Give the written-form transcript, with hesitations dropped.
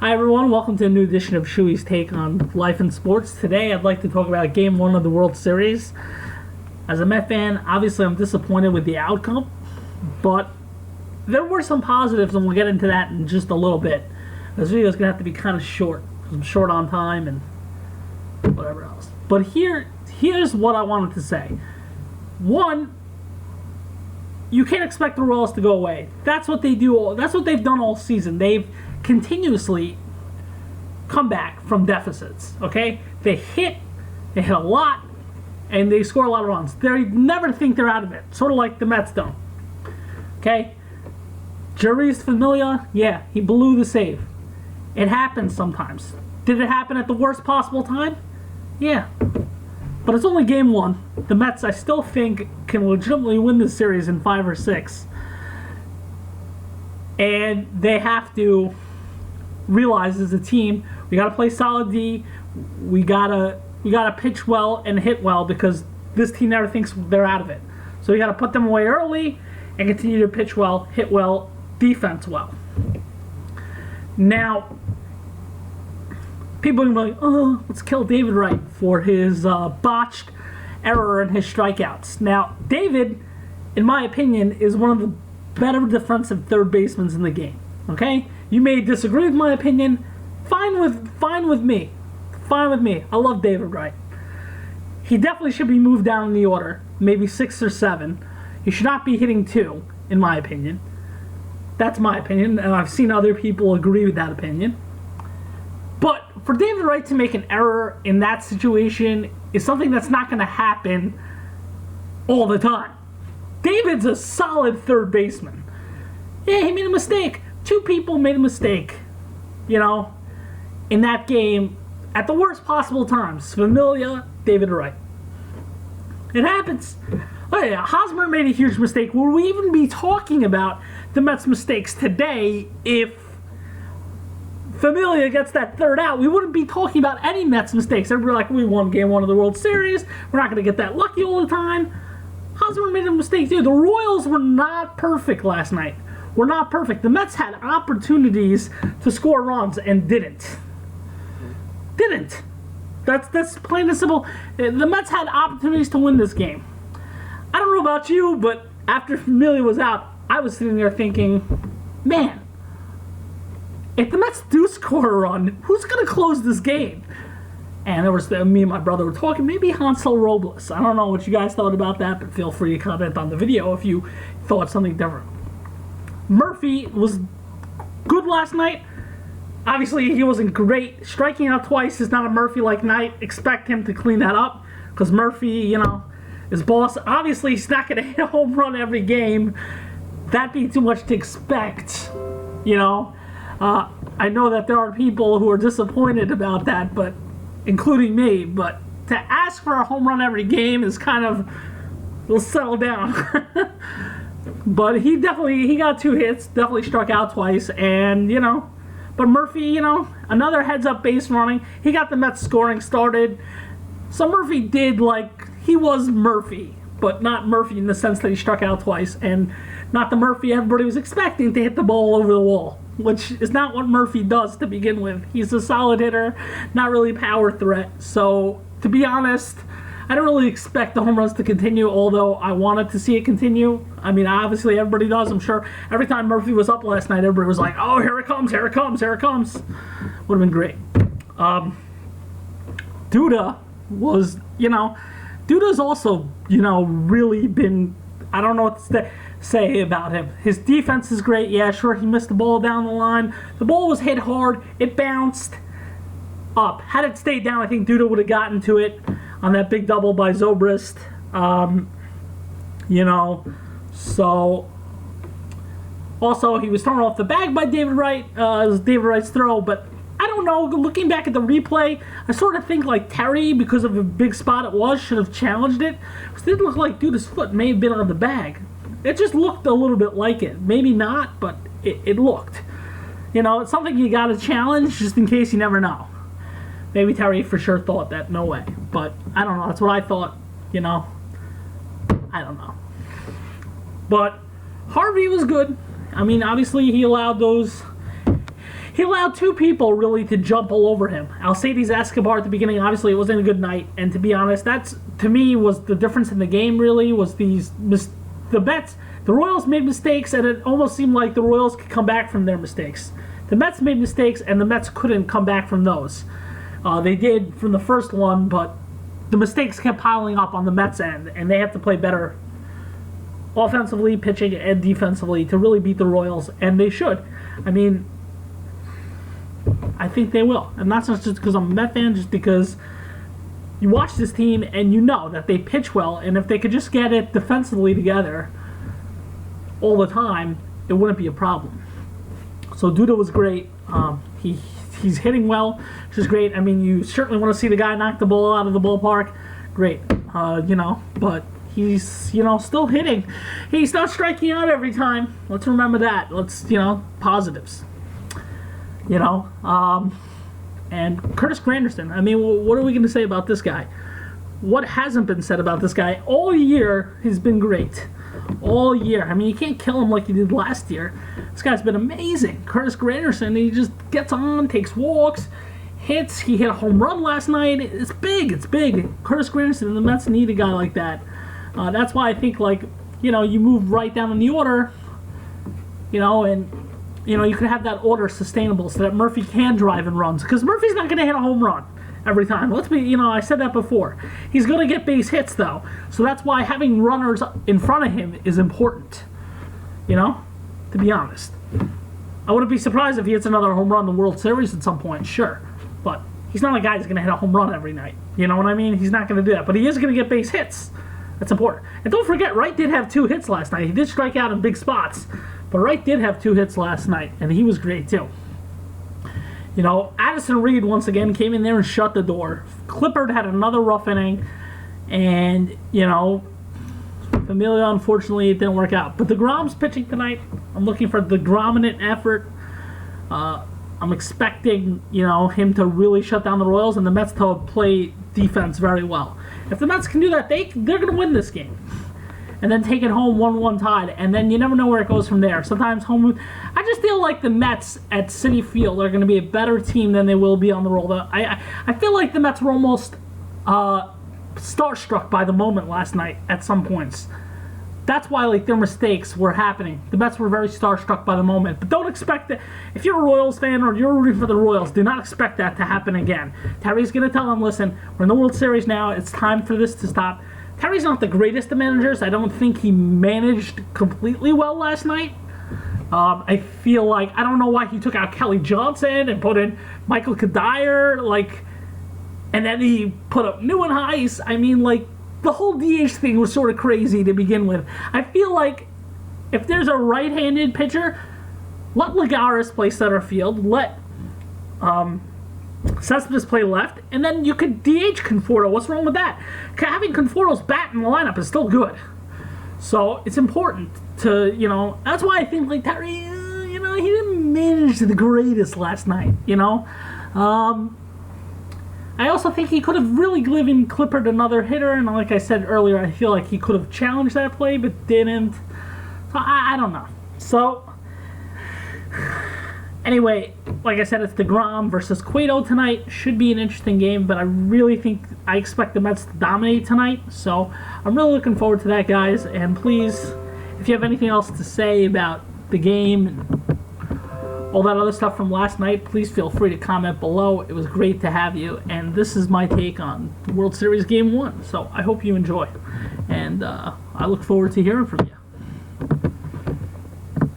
Hi everyone, welcome to a new edition of Shuey's Take on Life and Sports. Today I'd like to talk about Game 1 of the World Series. As a Met fan, obviously I'm disappointed with the outcome, but there were some positives and we'll get into that in just a little bit. This video is going to have to be kind of short, because I'm short on time and whatever else. But here's what I wanted to say. One, you can't expect the Royals to go away. That's what they do. That's what they've done all season. They've continuously come back from deficits. Okay, they hit a lot, and they score a lot of runs. They never think they're out of it. Sort of like the Mets don't. Okay, Jeurys Familia, yeah, he blew the save. It happens sometimes. Did it happen at the worst possible time? Yeah. But it's only game 1. The Mets, I still think, can legitimately win this series in 5 or 6. And they have to realize as a team, we got to play solid D. We gotta pitch well and hit well, because this team never thinks they're out of it. So we got to put them away early and continue to pitch well, hit well, defense well. Now, people are going to be like, oh, let's kill David Wright for his botched error and his strikeouts. Now, David, in my opinion, is one of the better defensive third basemen in the game. Okay? You may disagree with my opinion. Fine with me. Fine with me. I love David Wright. He definitely should be moved down in the order. Maybe 6 or 7. He should not be hitting 2, in my opinion. That's my opinion, and I've seen other people agree with that opinion. But for David Wright to make an error in that situation is something that's not going to happen all the time. David's a solid third baseman. Yeah, he made a mistake. 2 people made a mistake, in that game at the worst possible times. Familia, David Wright. It happens. Oh yeah, Hosmer made a huge mistake. Will we even be talking about the Mets' mistakes today if Familia gets that third out? We wouldn't be talking about any Mets mistakes. Everybody like, we won game 1 of the World Series. We're not going to get that lucky all the time. Hosmer made a mistake too. The Royals were not perfect last night. We're not perfect. The Mets had opportunities to score runs and didn't. That's plain and simple. The Mets had opportunities to win this game. I don't know about you, but after Familia was out, I was sitting there thinking, man, if the Mets do score a run, who's going to close this game? And there was me and my brother were talking, maybe Hansel Robles. I don't know what you guys thought about that, but feel free to comment on the video if you thought something different. Murphy was good last night. Obviously, he wasn't great. Striking out twice is not a Murphy-like night. Expect him to clean that up, because Murphy, is boss. Obviously, he's not going to hit a home run every game. That'd be too much to expect, I know that there are people who are disappointed about that, but including me. But to ask for a home run every game is kind of, we'll settle down. But he got 2 hits, definitely struck out twice, and, but Murphy, another heads-up base running. He got the Mets scoring started. So Murphy did, he was Murphy, but not Murphy in the sense that he struck out twice, and not the Murphy everybody was expecting to hit the ball over the wall, which is not what Murphy does to begin with. He's a solid hitter, not really power threat. So, to be honest, I don't really expect the home runs to continue, although I wanted to see it continue. I mean, obviously everybody does. I'm sure every time Murphy was up last night, everybody was like, oh, here it comes, here it comes, here it comes. Would have been great. Duda was, Duda's also, really been, I don't know what to say about him. His defense is great. Yeah, sure, he missed the ball down the line. The ball was hit hard. It bounced up. Had it stayed down, I think Duda would have gotten to it on that big double by Zobrist. So also he was thrown off the bag by David Wright. It was David Wright's throw, but I don't know. Looking back at the replay, I sort of think Terry, because of the big spot it was, should have challenged it. It didn't look like Duda's foot may have been on the bag. It just looked a little bit like it. Maybe not, but it looked. It's something you got to challenge just in case, you never know. Maybe Terry for sure thought that. No way. But I don't know. That's what I thought. I don't know. But Harvey was good. I mean, obviously he allowed those he allowed two people really to jump all over him. Alcides Escobar at the beginning, obviously it wasn't a good night, and to be honest, that's, to me, was the difference in the game, really, was the Mets. The Royals made mistakes, and it almost seemed like the Royals could come back from their mistakes. The Mets made mistakes, and the Mets couldn't come back from those. They did from the first one, but the mistakes kept piling up on the Mets end, and they have to play better offensively, pitching, and defensively to really beat the Royals, and they should. I mean, I think they will. And that's not just because I'm a Met fan, just because you watch this team and you know that they pitch well, and if they could just get it defensively together all the time, it wouldn't be a problem. So Duda was great. He's hitting well, which is great. I mean, you certainly want to see the guy knock the ball out of the ballpark. Great. But he's, still hitting. He's not striking out every time. Let's remember that. Let's, positives. And Curtis Granderson. I mean, what are we going to say about this guy? What hasn't been said about this guy? All year, he's been great. All year. I mean, you can't kill him like you did last year. This guy's been amazing. Curtis Granderson, he just gets on, takes walks, hits. He hit a home run last night. It's big. It's big. Curtis Granderson and the Mets need a guy like that. That's why I think, you move right down in the order, and, you could have that order sustainable so that Murphy can drive and runs. Because Murphy's not going to hit a home run every time. Let's be, I said that before. He's going to get base hits, though. So that's why having runners in front of him is important, to be honest. I wouldn't be surprised if he hits another home run in the World Series at some point, sure. But he's not a guy who's going to hit a home run every night. You know what I mean? He's not going to do that. But he is going to get base hits. That's important. And don't forget, Wright did have 2 hits last night. He did strike out in big spots. But Wright did have 2 hits last night, and he was great, too. Addison Reed, once again, came in there and shut the door. Clippard had another rough inning, and, Familia, unfortunately, it didn't work out. But DeGrom's pitching tonight. I'm looking for the DeGrom-inent effort. I'm expecting, him to really shut down the Royals and the Mets to play defense very well. If the Mets can do that, they're going to win this game. And then take it home 1-1 tied, and then you never know where it goes from there. Sometimes I just feel like the Mets at Citi Field are going to be a better team than they will be on the road. I feel like the Mets were almost starstruck by the moment last night at some points. That's why their mistakes were happening. The Mets were very starstruck by the moment. But don't expect that. If you're a Royals fan or you're rooting for the Royals, do not expect that to happen again. Terry's going to tell them, listen, we're in the World Series now. It's time for this to stop. Terry's not the greatest of managers. I don't think he managed completely well last night. I feel like, I don't know why he took out Kelly Johnson and put in Michael Kadire, and then he put up Neuenhuis. I mean, the whole DH thing was sort of crazy to begin with. I feel like if there's a right-handed pitcher, let Lagares play center field, let Cespedes play left, and then you could DH Conforto. What's wrong with that? Having Conforto's bat in the lineup is still good. So it's important to, that's why I think Terry, he didn't manage the greatest last night, I also think he could have really given Clippard another hitter, and like I said earlier, I feel like he could have challenged that play, but didn't. So I don't know. So anyway, like I said, it's DeGrom versus Cueto tonight. Should be an interesting game, but I expect the Mets to dominate tonight. So I'm really looking forward to that, guys. And please, if you have anything else to say about the game and all that other stuff from last night, please feel free to comment below. It was great to have you. And this is my take on World Series Game 1. So I hope you enjoy. And I look forward to hearing from you.